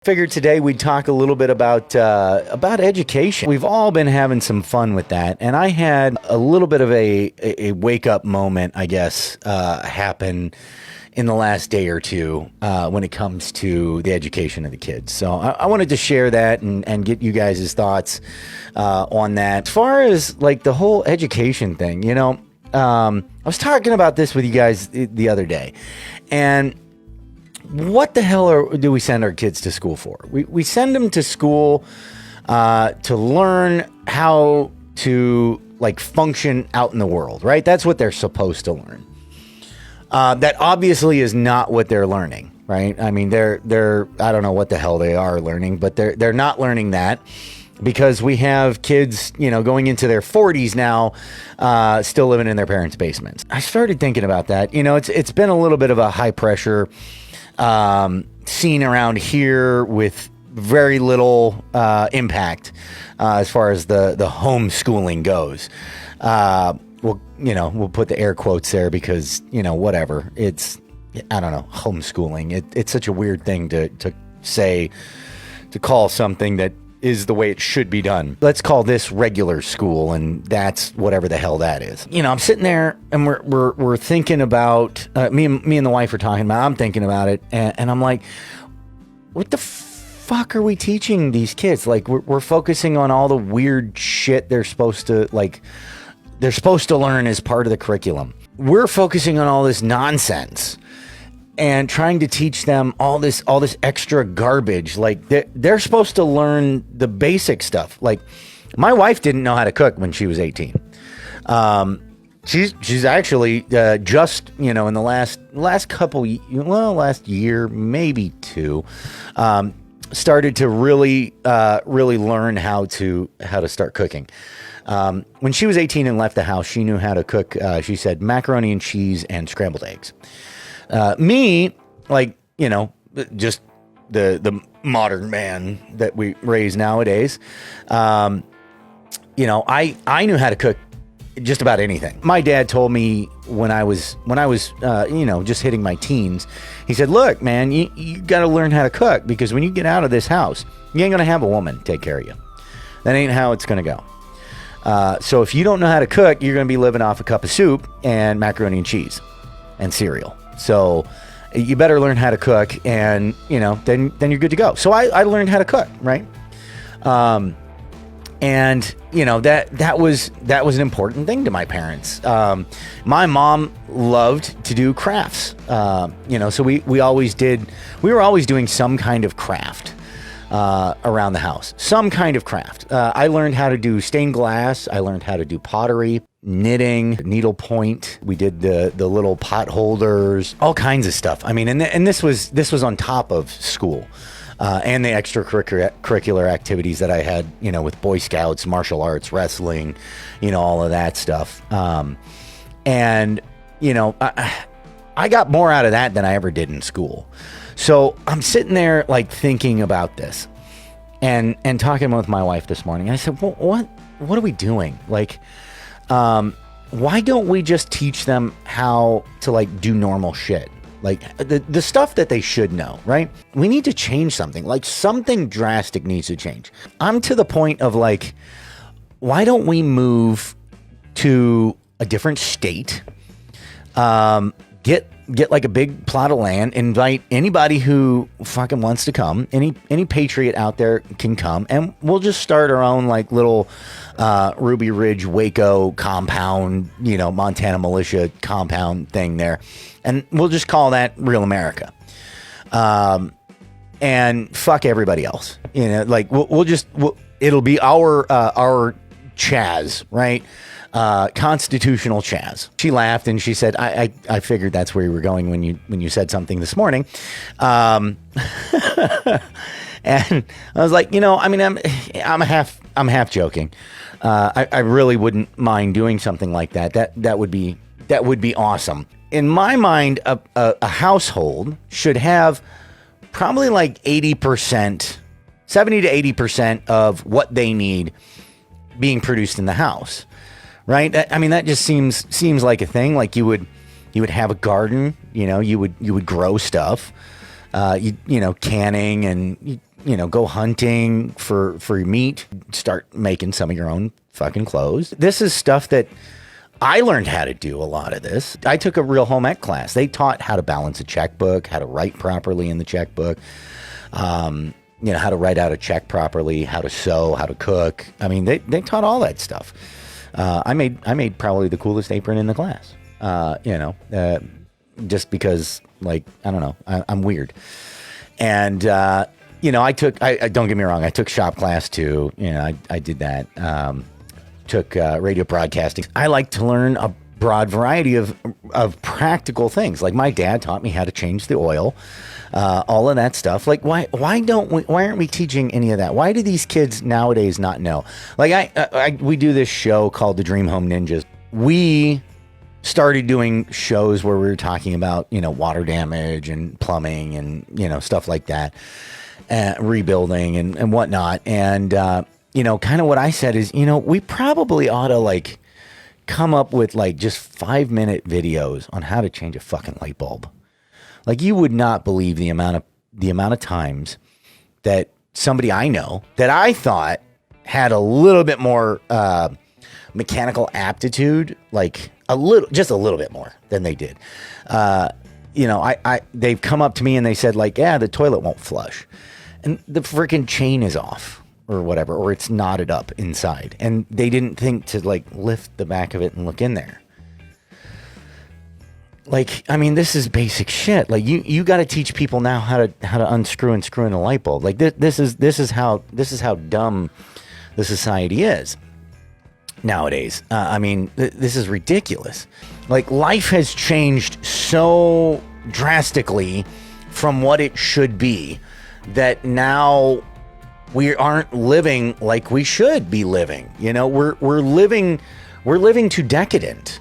Figured today we'd talk a little bit about education. We've all been having some fun with that, and I had a little bit of a wake up moment, I guess, happen in the last day or two when it comes to the education of the kids. So I wanted to share that and get you guys' thoughts on that. As far as like the whole education thing, you know, I was talking about this with you guys the other day, and what the hell do we send our kids to school for? We send them to school to learn how to like function out in the world, right? That's what they're supposed to learn. That obviously is not what they're learning, right? I mean, they're I don't know what the hell they are learning, but they're not learning that, because we have kids, you know, going into their 40s now, still living in their parents' basements. I started thinking about that. You know, it's been a little bit of a high pressure scene around here with very little impact as far as the homeschooling goes. Well, you know, we'll put the air quotes there because, you know, whatever. It's, I don't know, homeschooling. It's such a weird thing to say, to call something that is the way it should be done. Let's call this regular school, and that's whatever the hell that is. You know, I'm sitting there and we're thinking about me and the wife are talking about. I'm thinking about it, and I'm like, what the fuck are we teaching these kids? Like, we're focusing on all the weird shit they're supposed to learn as part of the curriculum. We're focusing on all this nonsense and trying to teach them all this extra garbage. Like they're supposed to learn the basic stuff. Like, my wife didn't know how to cook when she was 18. She's actually just, you know, in the last couple, last year, maybe two, started to really learn how to start cooking. When she was 18 and left the house, she knew how to cook. She said macaroni and cheese and scrambled eggs. Me, like, you know, just the modern man that we raise nowadays, you know, I knew how to cook just about anything. My dad told me when I was you know, just hitting my teens, he said, look, man, you got to learn how to cook, because when you get out of this house, you ain't going to have a woman take care of you. That ain't how it's going to go. So if you don't know how to cook, you're going to be living off a cup of soup and macaroni and cheese and cereal. So you better learn how to cook, and, you know, then you're good to go. So I learned how to cook, right? And, you know, that was an important thing to my parents. My mom loved to do crafts, you know, so we were always doing some kind of craft around the house, some kind of craft. I learned how to do stained glass. I learned how to do pottery, knitting, needlepoint. We did the little pot holders, all kinds of stuff. I mean, and this was on top of school, and the extracurricular activities that I had, you know, with Boy Scouts, martial arts, wrestling, you know, all of that stuff. And, you know, I got more out of that than I ever did in school. So I'm sitting there like thinking about this and talking with my wife this morning. I said, well, what are we doing? Like, why don't we just teach them how to like do normal shit? Like the stuff that they should know, right? We need to change something. Like, something drastic needs to change. I'm to the point of like, why don't we move to a different state? Get like a big plot of land, invite anybody who fucking wants to come, any patriot out there can come, and we'll just start our own like little Ruby Ridge, Waco compound, you know, Montana militia compound thing there, and we'll just call that Real America. And fuck everybody else, you know, like it'll be our Chaz, right? Constitutional Chaz. She laughed and she said, I figured that's where you were going when you said something this morning. And I was like, you know, I mean, I'm half joking. I really wouldn't mind doing something like that. That would be awesome. In my mind, a household should have probably like 80%, 70 to 80% of what they need being produced in the house. Right? I mean, that just seems like a thing. Like you would have a garden, you know, you would grow stuff, you know, canning and go hunting for meat, start making some of your own fucking clothes. This is stuff that I learned how to do a lot of this. I took a real home ec class. They taught how to balance a checkbook, how to write properly in the checkbook, how to write out a check properly, how to sew, how to cook. I mean, they taught all that stuff. I made probably the coolest apron in the class, just because, like, I don't know, I'm weird. And, don't get me wrong, I took shop class too. I did that. Took radio broadcasting. I like to learn a broad variety of practical things. Like my dad taught me how to change the oil, all of that stuff. Like why aren't we teaching any of that? Why do these kids nowadays not know? Like we do this show called The Dream Home Ninjas. We started doing shows where we were talking about, water damage and plumbing and, stuff like that, rebuilding and whatnot. And, kind of what I said is, we probably ought to like come up with like just 5-minute videos on how to change a fucking light bulb. Like you would not believe the amount of times that somebody I know that I thought had a little bit more mechanical aptitude, like just a little bit more than they did. They've come up to me and they said like, yeah, the toilet won't flush and the freaking chain is off or whatever, or it's knotted up inside. And they didn't think to like lift the back of it and look in there. Like, I mean, this is basic shit. Like you got to teach people now how to unscrew and screw in a light bulb. Like this is how dumb the society is nowadays. This is ridiculous. Like life has changed so drastically from what it should be that now we aren't living like we should be living. We're living too decadent,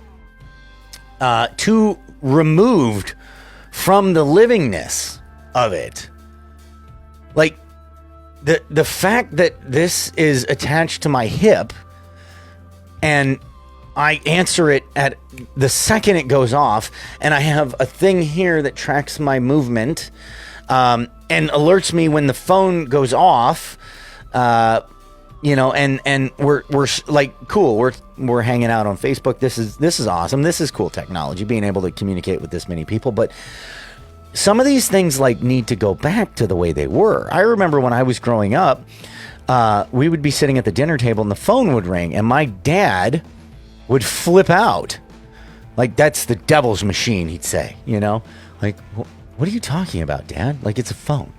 too removed from the livingness of it. Like the fact that this is attached to my hip and I answer it at the second it goes off, and I have a thing here that tracks my movement, and alerts me when the phone goes off, and we're like, cool. We're hanging out on Facebook. This is awesome. This is cool technology, being able to communicate with this many people. But some of these things like need to go back to the way they were. I remember when I was growing up, we would be sitting at the dinner table and the phone would ring and my dad would flip out. Like, that's the devil's machine, he'd say, like, what are you talking about, Dad? Like, it's a phone.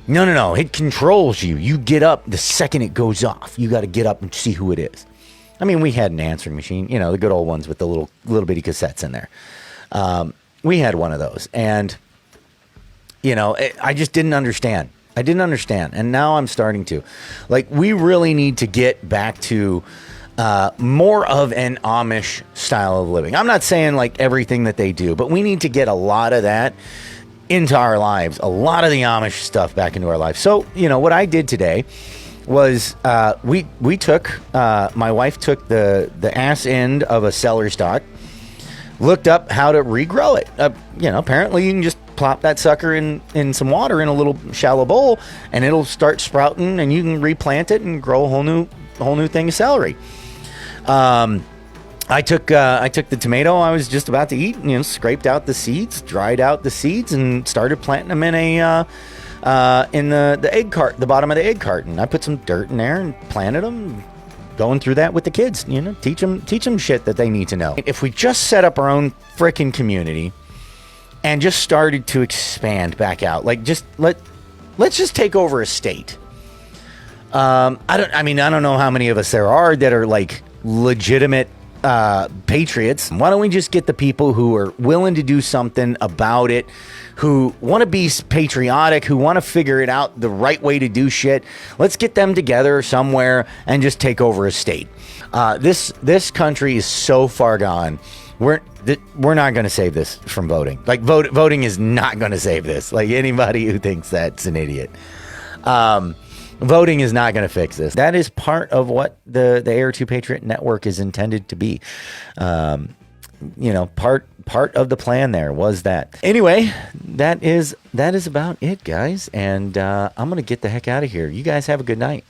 No. It controls you. You get up the second it goes off. You got to get up and see who it is. I mean, we had an answering machine, the good old ones with the little bitty cassettes in there. We had one of those. And, I just didn't understand. I didn't understand. And now I'm starting to. Like, we really need to get back to more of an Amish style of living. I'm not saying like everything that they do, but we need to get a lot of that into our lives, a lot of the Amish stuff back into our lives. So, what I did today was we took, my wife took the ass end of a celery stalk, looked up how to regrow it. Apparently you can just plop that sucker in some water in a little shallow bowl and it'll start sprouting and you can replant it and grow a whole new thing of celery. I took the tomato I was just about to eat, scraped out the seeds, dried out the seeds, and started planting them in in the egg cart, the bottom of the egg carton. I put some dirt in there and planted them. Going through that with the kids, teach them shit that they need to know. If we just set up our own frickin' community and just started to expand back out, like let's just take over a state. I don't know how many of us there are that are like legitimate patriots. Why don't we just get the people who are willing to do something about it, who want to be patriotic, who want to figure it out the right way to do shit? Let's get them together somewhere and just take over a state. This country is so far gone. We're not going to save this from voting. Like voting is not going to save this. Like, anybody who thinks that's an idiot. Voting is not going to fix this. That is part of what the AR2 Patriot Network is intended to be. part of the plan there was that. Anyway, that is about it, guys. And I'm going to get the heck out of here. You guys have a good night.